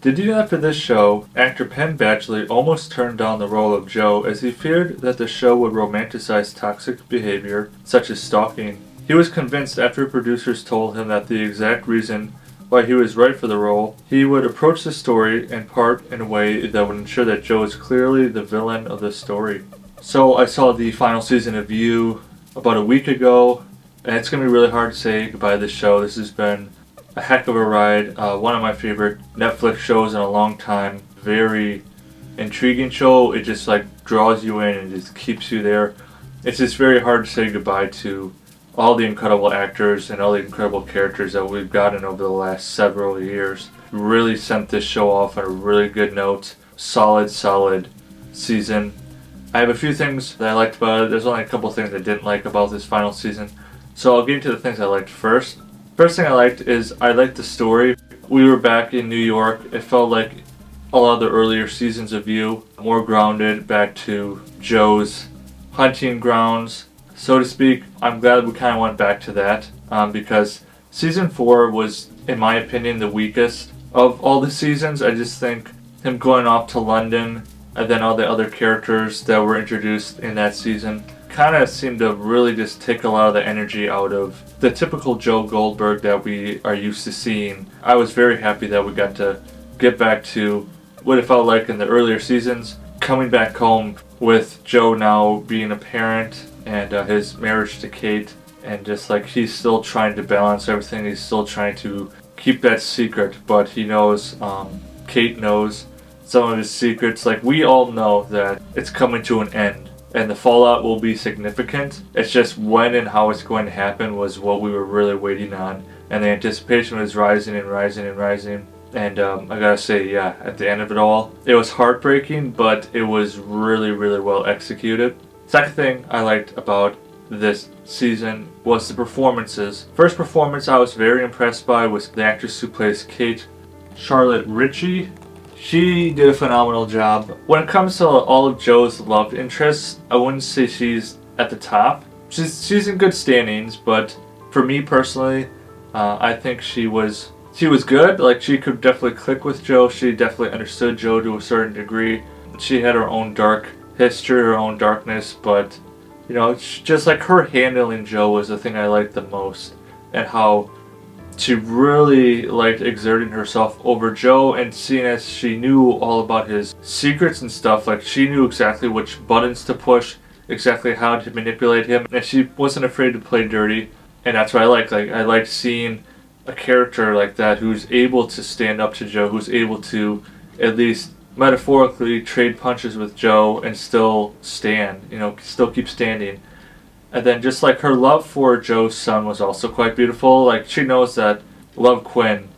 Did you know that for this show, actor Penn Badgley almost turned down the role of Joe as he feared that the show would romanticize toxic behavior, such as stalking? He was convinced after producers told him that the exact reason why he was right for the role, he would approach the story and part in a way that would ensure that Joe is clearly the villain of the story. So I saw the final season of You about a week ago, and it's going to be really hard to say goodbye to this show. This has been a heck of a ride. One of my favorite Netflix shows in a long time. Very intriguing show. It just draws you in and just keeps you there. It's just very hard to say goodbye to all the incredible actors and all the incredible characters that we've gotten over the last several years. Really sent this show off on a really good note. Solid season. I have a few things that I liked about it. There's only a couple things I didn't like about this final season. So I'll get into the things I liked first. First thing I liked is I liked the story. We were back in New York. It felt like a lot of the earlier seasons of You, more grounded, back to Joe's hunting grounds, so to speak. I'm glad we kind of went back to that because season 4 was, in my opinion, the weakest of all the seasons. I just think him going off to London and then all the other characters that were introduced in that season kind of seemed to really just take a lot of the energy out of the typical Joe Goldberg that we are used to seeing. I was very happy that we got to get back to what it felt like in the earlier seasons, coming back home with Joe now being a parent and his marriage to Kate, and just he's still trying to balance everything. He's still trying to keep that secret, but he knows, Kate knows some of his secrets. We all know that it's coming to an end and the fallout will be significant. It's just when and how it's going to happen was what we were really waiting on, and the anticipation was rising and rising and rising. And I gotta say, yeah, at the end of it all, it was heartbreaking, but it was really well executed. Second thing I liked about this season was the performances. First performance I was very impressed by was the actress who plays Kate, Charlotte Ritchie. She did a phenomenal job. When it comes to all of Joe's love interests, I wouldn't say she's at the top. She's in good standings, but for me personally, I think she was good. She could definitely click with Joe. She definitely understood Joe to a certain degree. She had her own dark history, her own darkness, but just her handling Joe was the thing I liked the most, and how she really liked exerting herself over Joe, and seeing as she knew all about his secrets and stuff, she knew exactly which buttons to push, exactly how to manipulate him, and she wasn't afraid to play dirty. And that's what I liked. I liked seeing a character like that who's able to stand up to Joe, who's able to at least metaphorically trade punches with Joe and still stand, still keep standing. And then just her love for Joe's son was also quite beautiful. She knows that Love Quinn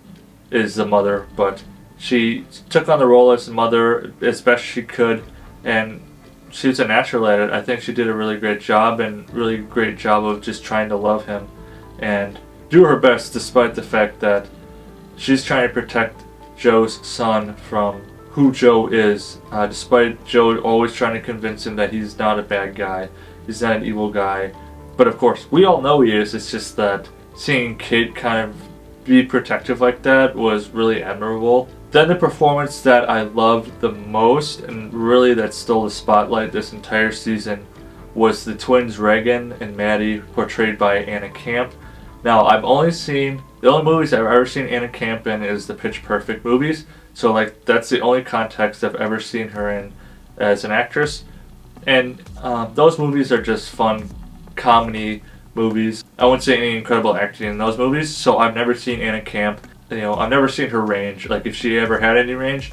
is the mother, but she took on the role as the mother as best she could, and she was a natural at it. I think she did a really great job, and really great job of just trying to love him and do her best despite the fact that she's trying to protect Joe's son from who Joe is, despite Joe always trying to convince him that he's not a bad guy. He's not an evil guy. But of course, we all know he is. It's just that seeing Kate kind of be protective like that was really admirable. Then the performance that I loved the most, and really that stole the spotlight this entire season, was the twins Reagan and Maddie, portrayed by Anna Camp. Now, the only movies I've ever seen Anna Camp in is the Pitch Perfect movies. So that's the only context I've ever seen her in as an actress. And those movies are just fun comedy movies. I wouldn't say any incredible acting in those movies, so I've never seen Anna Camp. I've never seen her range. If she ever had any range,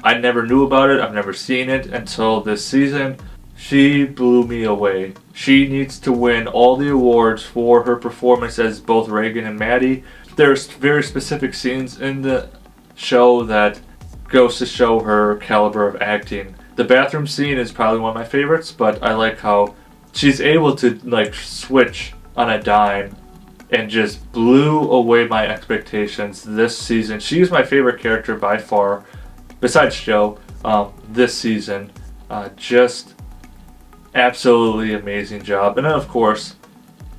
I never knew about it. I've never seen it until this season. She blew me away. She needs to win all the awards for her performance as both Reagan and Maddie. There's very specific scenes in the show that goes to show her caliber of acting. The bathroom scene is probably one of my favorites, but I like how she's able to switch on a dime and just blew away my expectations this season. She's my favorite character by far, besides Joe, this season. Just absolutely amazing job. And then of course,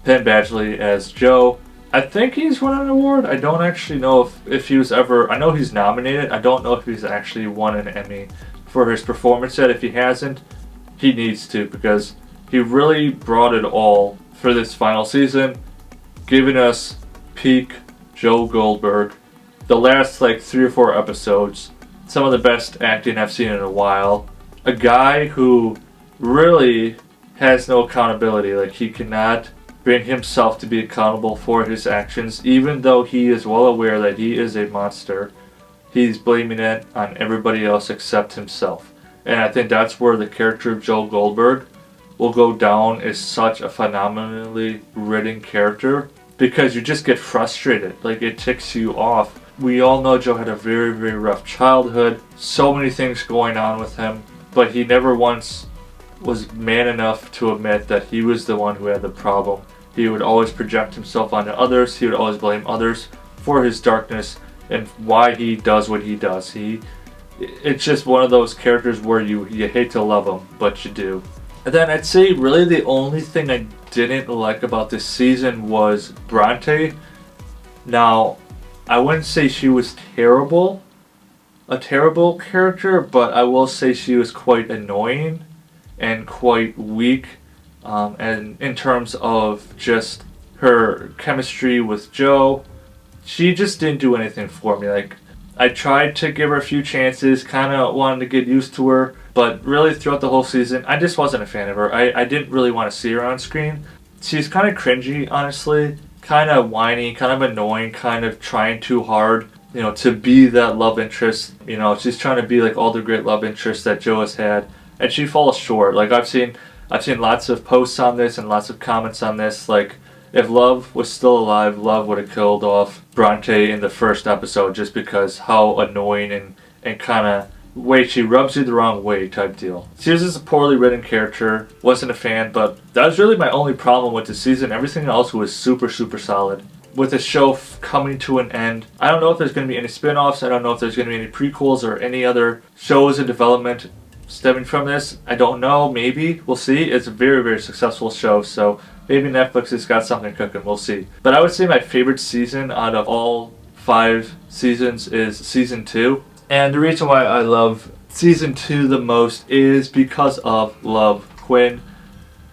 Penn Badgley as Joe. I think he's won an award. I don't actually know if he was ever... I know he's nominated. I don't know if he's actually won an Emmy for his performance yet. If he hasn't, he needs to, because he really brought it all for this final season, giving us peak Joe Goldberg. The last like 3 or 4 episodes, some of the best acting I've seen in a while. A guy who really has no accountability. Like, he cannot bring himself to be accountable for his actions, even though he is well aware that he is a monster. He's blaming it on everybody else except himself. And I think that's where the character of Joe Goldberg will go down as such a phenomenally written character, because you just get frustrated. Like, it ticks you off. We all know Joe had a very, very rough childhood. So many things going on with him. But he never once was man enough to admit that he was the one who had the problem. He would always project himself onto others. He would always blame others for his darkness and why he does what he does. It's just one of those characters where you hate to love him, but you do. And then I'd say really the only thing I didn't like about this season was Bronte. Now, I wouldn't say she was a terrible character, but I will say she was quite annoying and quite weak, and in terms of just her chemistry with Joe. She just didn't do anything for me. Like, I tried to give her a few chances, kind of wanted to get used to her, but really throughout the whole season, I just wasn't a fan of her. I didn't really want to see her on screen. She's kind of cringy, honestly, kind of whiny, kind of annoying, kind of trying too hard, to be that love interest. She's trying to be like all the great love interests that Joe has had, and she falls short. Like, I've seen lots of posts on this and lots of comments on this. Like, if Love was still alive, Love would have killed off Bronte in the first episode, just because how annoying and kind of way she rubs you the wrong way type deal. She was just a poorly written character. Wasn't a fan, but that was really my only problem with the season. Everything else was super, super solid. With the show coming to an end, I don't know if there's going to be any spin-offs. I don't know if there's going to be any prequels or any other shows in development stemming from this. I don't know. Maybe. We'll see. It's a very, very successful show, so maybe Netflix has got something cooking. We'll see. But I would say my favorite season out of all 5 seasons is season 2. And the reason why I love season 2 the most is because of Love Quinn.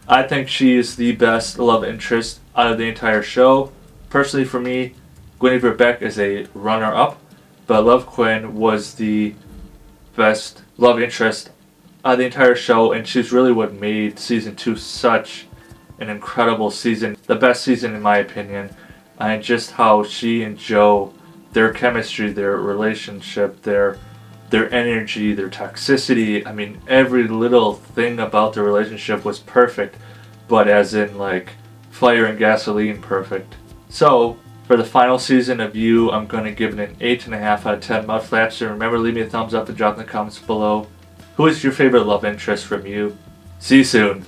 I think she is the best love interest out of the entire show. Personally, for me, Guinevere Beck is a runner-up, but Love Quinn was the best love interest out of the entire show, and she's really what made season 2 such an incredible season. The best season in my opinion. And just how she and Joe, their chemistry, their relationship, their energy, their toxicity, I mean, every little thing about the relationship was perfect, but as in like fire and gasoline perfect. So, for the final season of You, I'm going to give it an 8.5 out of 10 Mudflaps. And remember, leave me a thumbs up and drop in the comments below. Who is your favorite love interest from You? See you soon.